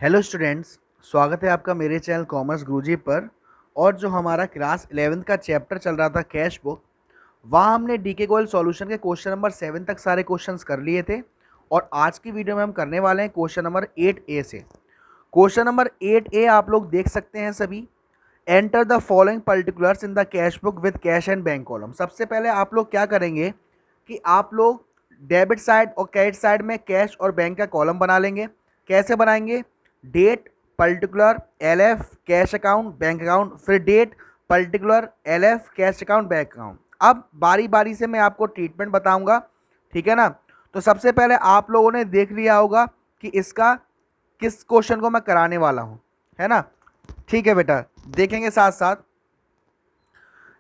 Hello students, स्वागत है आपका मेरे चैनल कॉमर्स गुरुजी पर। और जो हमारा क्लास 11th का चैप्टर चल रहा था कैश बुक, वहाँ हमने डीके गोयल सॉल्यूशन के क्वेश्चन नंबर 7 तक सारे क्वेश्चंस कर लिए थे। और आज की वीडियो में हम करने वाले हैं क्वेश्चन नंबर 8A से। क्वेश्चन नंबर 8A आप लोग देख सकते हैं सभी। Enter the following particulars in the cash book with cash and bank column. सबसे पहले आप लोग क्या करेंगे कि आप लोग डेबिट साइड और क्रेडिट साइड में कैश और बैंक का कॉलम बना लेंगे। कैसे बनाएंगे? Date particular LF cash account bank account, फिर date particular LF cash account bank account. अब बारी बारी से मैं आपको ट्रीटमेंट बताऊंगा, ठीक है ना। तो सबसे पहले आप लोगों ने देख लिया होगा कि इसका किस क्वेश्चन को मैं कराने वाला हूं, है ना। ठीक है बेटा, देखेंगे साथ साथ।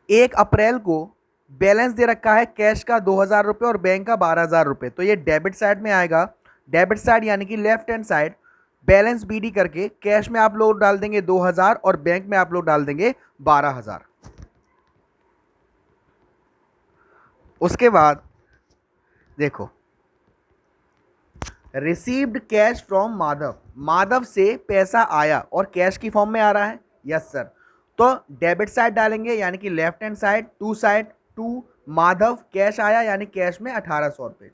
1 अप्रैल को बैलेंस दे रखा है कैश का 2,000 रुपये और बैंक का 12,000 रुपये। तो ये डेबिट साइड में आएगा। डेबिट साइड यानी कि left hand side balance BD करके कैश में आप लोग डाल देंगे 2,000 और बैंक में आप लोग डाल देंगे 12,000। उसके बाद देखो, received cash from Madhav. Madhav से पैसा आया और कैश की फॉर्म में आ रहा है। Yes sir. तो डेबिट साइड डालेंगे यानी कि left hand side to Madhav, cash आया यानी कैश में 1,800 रुपये।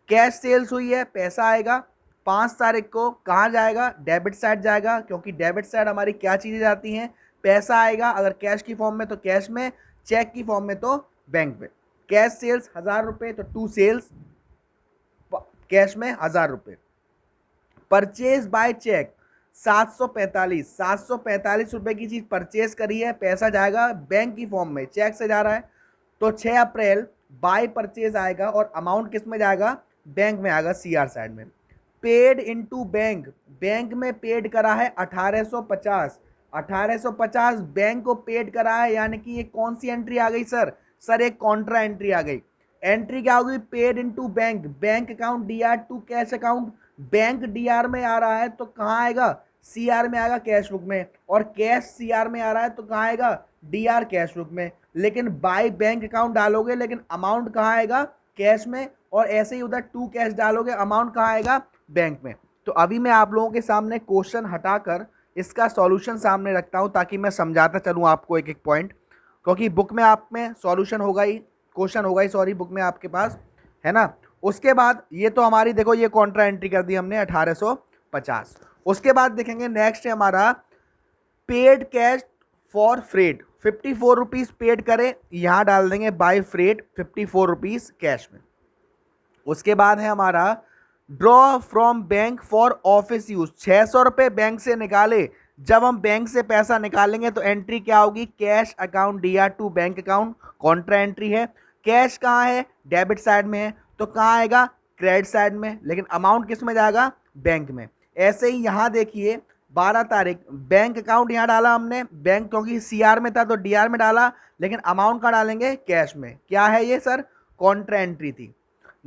कैश सेल्स हुई है, पैसा आएगा 5 तारीख को। कहाँ जाएगा? डेबिट साइड जाएगा, क्योंकि डेबिट साइड हमारी क्या चीज़ें जाती हैं? पैसा आएगा। अगर कैश की फॉर्म में तो कैश में, चेक की फॉर्म में तो बैंक में। कैश सेल्स 1,000 रुपये, तो टू सेल्स कैश में 1,000 रुपये। परचेज बाय चेक 745 रुपये की चीज़ परचेज करी है, पैसा जाएगा बैंक की फॉर्म में, चेक से जा रहा है। तो 6 अप्रैल बाय परचेज आएगा और अमाउंट किस में जाएगा? बैंक में आएगा, CR साइड में। पेड इनटू बैंक, बैंक में पेड करा है 1850 बैंक को पेड करा है, यानी कि ये कौन सी एंट्री आ गई सर? सर एक कॉन्ट्रा एंट्री आ गई। एंट्री क्या होगी? Paid into bank, bank account DR to cash account. Bank DR में आ रहा है तो कहाँ आएगा? CR में आएगा, कैश बुक में। और कैश CR में आ रहा है तो कहाँ आएगा? DR कैश बुक में। लेकिन बाय बैंक अकाउंट डालोगे लेकिन अमाउंट कहाँ आएगा? कैश में। और ऐसे ही उधर टू कैश डालोगे, अमाउंट कहाँ आएगा? बैंक में। तो अभी मैं आप लोगों के सामने क्वेश्चन हटाकर इसका सॉल्यूशन सामने रखता हूं ताकि मैं समझाता चलूं आपको एक एक पॉइंट, क्योंकि बुक में आप में सॉल्यूशन होगा ही, क्वेश्चन होगा ही, सॉरी, बुक में आपके पास, है ना। उसके बाद ये तो हमारी देखो, ये कॉन्ट्रा एंट्री कर दी हमने 1850। उसके बाद देखेंगे नेक्स्ट है हमारा paid cash for freight. 54 rupees paid करें, यहाँ डाल देंगे बाय फ्रेट 54 रुपीज़ कैश में। उसके बाद है हमारा draw from bank for office use. 600 रुपये बैंक से निकाले। जब हम बैंक से पैसा निकालेंगे तो एंट्री क्या होगी? Cash account DR to bank account, contra entry है। कैश कहाँ है? डेबिट साइड में है, तो कहाँ आएगा? क्रेडिट साइड में। लेकिन अमाउंट किस में जाएगा? बैंक में। ऐसे ही यहाँ देखिए 12 तारीख बैंक अकाउंट यहाँ डाला हमने, बैंक क्योंकि CR में था तो DR में डाला, लेकिन अमाउंट कहाँ डालेंगे? कैश में। क्या है ये सर? कॉन्ट्रा एंट्री थी।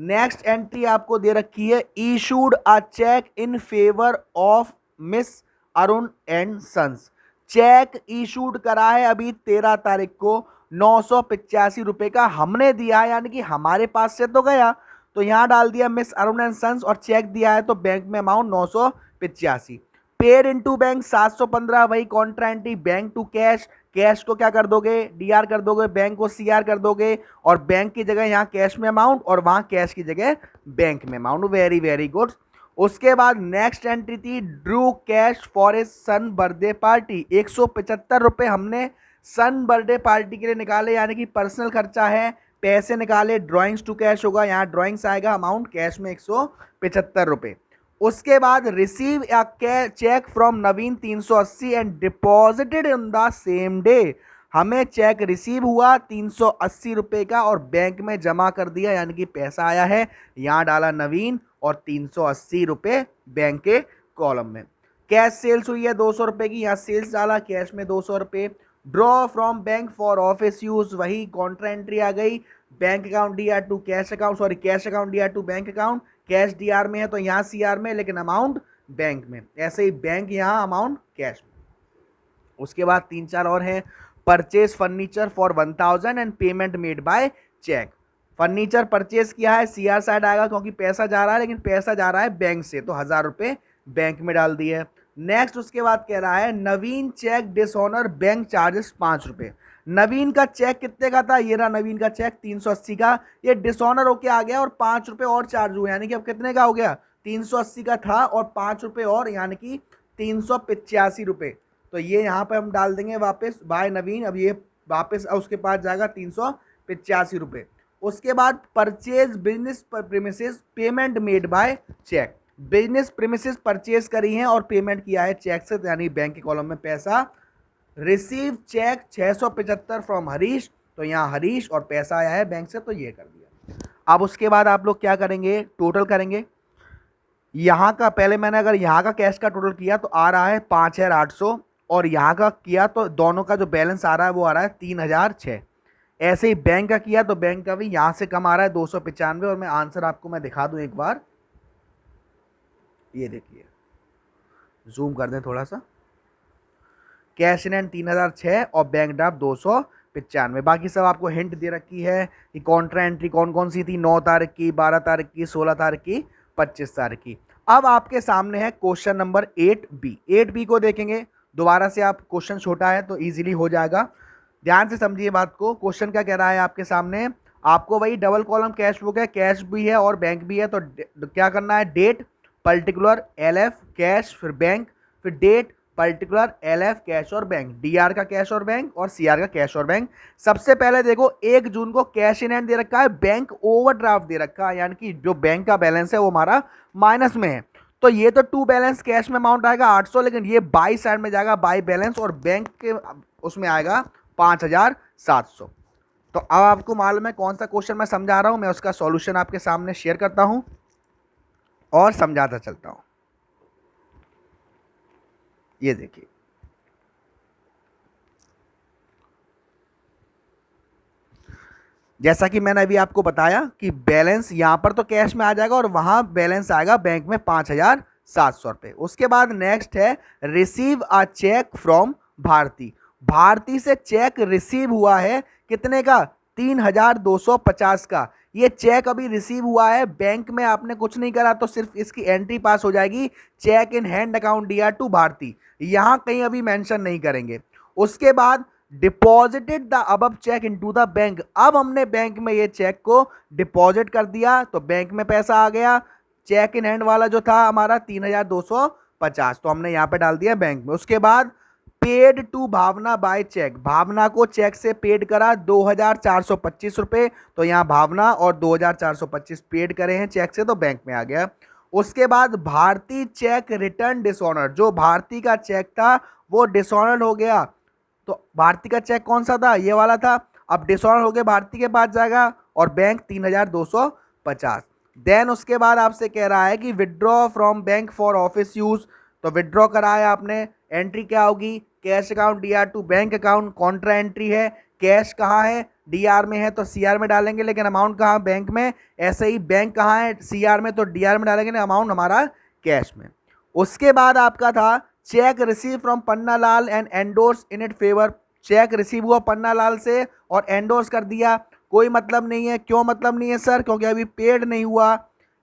नेक्स्ट एंट्री आपको दे रखी है, issued a cheque in favour of Miss Arun and sons. Cheque issued करा है अभी 13 तारीख को 985 रुपये का हमने दिया है, यानी कि हमारे पास से तो गया, तो यहाँ डाल दिया मिस अरुण एंड सन्स और चेक दिया है तो बैंक में अमाउंट 985। पेड इनटू बैंक 715, वही contra entry, bank to cash. Cash को क्या कर दोगे? DR कर दोगे, बैंक को CR कर दोगे, और बैंक की जगह यहाँ कैश में अमाउंट और वहाँ कैश की जगह बैंक में अमाउंट। Very very good. उसके बाद नेक्स्ट एंट्री थी drew cash for a son birthday party. 175 रुपये हमने सन बर्थडे पार्टी के लिए निकाले, यानी कि पर्सनल खर्चा है, पैसे निकाले। ड्राइंग्स टू कैश होगा, यहाँ ड्राइंग्स आएगा, अमाउंट कैश में 175 रुपये। उसके बाद receive cheque from Naveen 380 and deposited in the same day. हमें चेक रिसीव हुआ 380 रुपये का और बैंक में जमा कर दिया, यानी कि पैसा आया है, यहाँ डाला नवीन और 380 रुपये बैंक के कॉलम में। कैश सेल्स हुई है 200 रुपये की, यहाँ सेल्स डाला, कैश में 200 रुपये। Draw from bank for office use, वही कॉन्ट्रा एंट्री आ गई। Bank account DR to cash account, sorry cash account DR to bank account. Cash DR में है तो यहाँ CR में, लेकिन अमाउंट बैंक में। ऐसे ही बैंक यहाँ, अमाउंट कैश में। उसके बाद 3-4 और हैं। Purchase furniture for 1000 and payment made by cheque. Furniture purchase किया है, CR साइड आएगा क्योंकि पैसा जा रहा है, लेकिन पैसा जा रहा है बैंक से, तो 1000 रुपये बैंक में डाल दिए। नेक्स्ट उसके बाद कह रहा है नवीन चेक डिसऑनर बैंक चार्जेस 5 रुपये। नवीन का चेक कितने का था, ये रहा नवीन का चेक 380 का, ये डिसऑनर होके आ गया और 5 रुपये और चार्ज हुए, यानी कि अब कितने का हो गया, 380 का था और 5 रुपये और, यानी कि 385 रुपये। तो ये यहाँ पे हम डाल देंगे वापस बाय नवीन, अब ये वापस उसके पास जाएगा 385 रुपये। उसके बाद purchase business premises payment made by cheque, business premises purchase करी हैं और पेमेंट किया है चेक से, यानी बैंक के कॉलम में पैसा। रिसीव चेक 675 फ्रॉम हरीश, तो यहाँ हरीश और पैसा आया है बैंक से, तो ये कर दिया। अब उसके बाद आप लोग क्या करेंगे, टोटल करेंगे। यहाँ का पहले मैंने अगर यहाँ का कैश का टोटल किया तो आ रहा है 5800, और यहाँ का किया तो दोनों का जो बैलेंस आ रहा है वो आ रहा है 3006। ऐसे ही बैंक का किया तो बैंक का भी यहाँ से कम आ रहा है 295, और मैं आंसर आपको मैं दिखा दूँ एक बार, ये देखिए, जूम कर दें थोड़ा सा, कैश इन हैंड 3006 और बैंक ड्राफ्ट 295। बाकी सब आपको हिंट दे रखी है कि कॉन्ट्रा एंट्री कौन कौन सी थी, 9 तारीख की, 12 तारीख की, 16 तारीख की, 25 तारीख की। अब आपके सामने है क्वेश्चन नंबर 8B। 8B को देखेंगे दोबारा से, आप क्वेश्चन छोटा है तो इजीली हो जाएगा, ध्यान से समझिए बात को। क्वेश्चन क्या कह रहा है आपके सामने, आपको वही डबल कॉलम कैश बुक है, कैश भी है और बैंक भी है, तो क्या करना है, डेट पर्टिकुलर LF कैश, फिर बैंक, फिर डेट पर्टिकुलर LF कैश और बैंक, DR का कैश और बैंक और CR का कैश और बैंक। सबसे पहले देखो 1 जून को कैश इन हैंड दे रखा है, बैंक ओवरड्राफ्ट दे रखा है, यानी कि जो बैंक का बैलेंस है वो हमारा माइनस में है, तो ये तो टू बैलेंस कैश में अमाउंट आएगा 800, लेकिन ये बाई साइड में जाएगा बाई बैलेंस, और बैंक के उसमें आएगा 5700। तो अब आपको मालूम है कौन सा क्वेश्चन मैं समझा रहा हूं, मैं उसका सॉल्यूशन आपके सामने शेयर करता हूं और समझाता चलता हूं। ये देखिए, जैसा कि मैंने अभी आपको बताया कि बैलेंस यहां पर तो कैश में आ जाएगा और वहां बैलेंस आएगा बैंक में 5700 रुपये। उसके बाद नेक्स्ट है receive a cheque from Bharti. Bharti से चेक रिसीव हुआ है कितने का, 3250 का। ये चेक अभी रिसीव हुआ है, बैंक में आपने कुछ नहीं करा, तो सिर्फ इसकी एंट्री पास हो जाएगी, cheque in hand account DR to Bharti, यहां कहीं अभी मेंशन नहीं करेंगे। उसके बाद deposited the above cheque into the bank, अब हमने बैंक में ये चेक को डिपॉजिट कर दिया तो बैंक में पैसा आ गया। चेक इन हैंड वाला जो था हमारा 3250, तो हमने यहाँ पे डाल दिया बैंक में। उसके बाद paid to Bhavna by cheque, Bhavna को चेक से पेड करा 2425 रुपये, तो यहाँ भावना और 2425 पेड करे हैं चेक से, तो बैंक में आ गया। उसके बाद भारती चेक रिटर्न डिसऑनर, जो भारती का चेक था वो डिसऑनर हो गया, तो भारती का चेक कौन सा था, ये वाला था, अब डिसऑनर हो गया, भारती के पास जाएगा और बैंक 3250। देन उसके बाद आपसे कह रहा है कि withdraw from bank for office use, तो विड्रॉ कराया आपने, एंट्री क्या होगी, cash account DR to bank account, contra entry है, कैश कहाँ है, DR में है तो CR में डालेंगे, लेकिन अमाउंट कहाँ, बैंक में। ऐसे ही बैंक कहाँ है, CR में, तो DR में डालेंगे, अमाउंट हमारा कैश में। उसके बाद आपका था check receive from Panna Lal and endorse in it favour, check receive हुआ पन्ना लाल से और एंडोर्स कर दिया, कोई मतलब नहीं है। क्यों मतलब नहीं है सर, क्योंकि अभी पेड नहीं हुआ।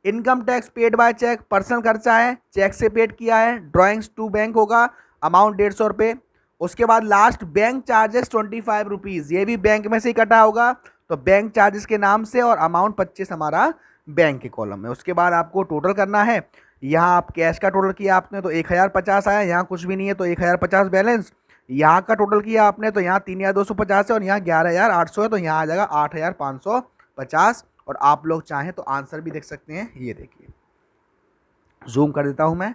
Income tax paid by cheque, personal खर्चा है, चेक से पेड किया है, ड्राइंग्स टू बैंक होगा, अमाउंट 150 रुपये। उसके बाद लास्ट बैंक चार्जेस 25 रुपीज़, ये भी बैंक में से ही कटा होगा, तो बैंक चार्जेस के नाम से, और अमाउंट 25 हमारा बैंक के कॉलम में। उसके बाद आपको टोटल करना है, यहाँ आप कैश का टोटल किया आपने तो 1050 आया, यहाँ कुछ भी नहीं है तो 1050 बैलेंस, यहाँ का टोटल किया आपने तो यहाँ 3250 है और यहाँ 11800 है, तो यहाँ आ जाएगा 8550। और आप लोग चाहें तो आंसर भी देख सकते हैं, ये देखिए, जूम कर देता हूँ मैं,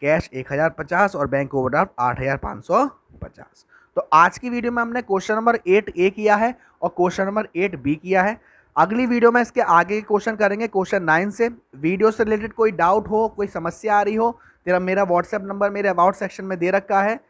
कैश 1050 और बैंक ओवरड्राफ्ट 8550। तो आज की वीडियो में हमने क्वेश्चन नंबर 8A किया है और क्वेश्चन नंबर 8B किया है। अगली वीडियो में इसके आगे के क्वेश्चन करेंगे क्वेश्चन 9 से। वीडियो से रिलेटेड कोई डाउट हो, कोई समस्या आ रही हो, मेरा व्हाट्सएप नंबर मेरे अबाउट सेक्शन में दे रखा है,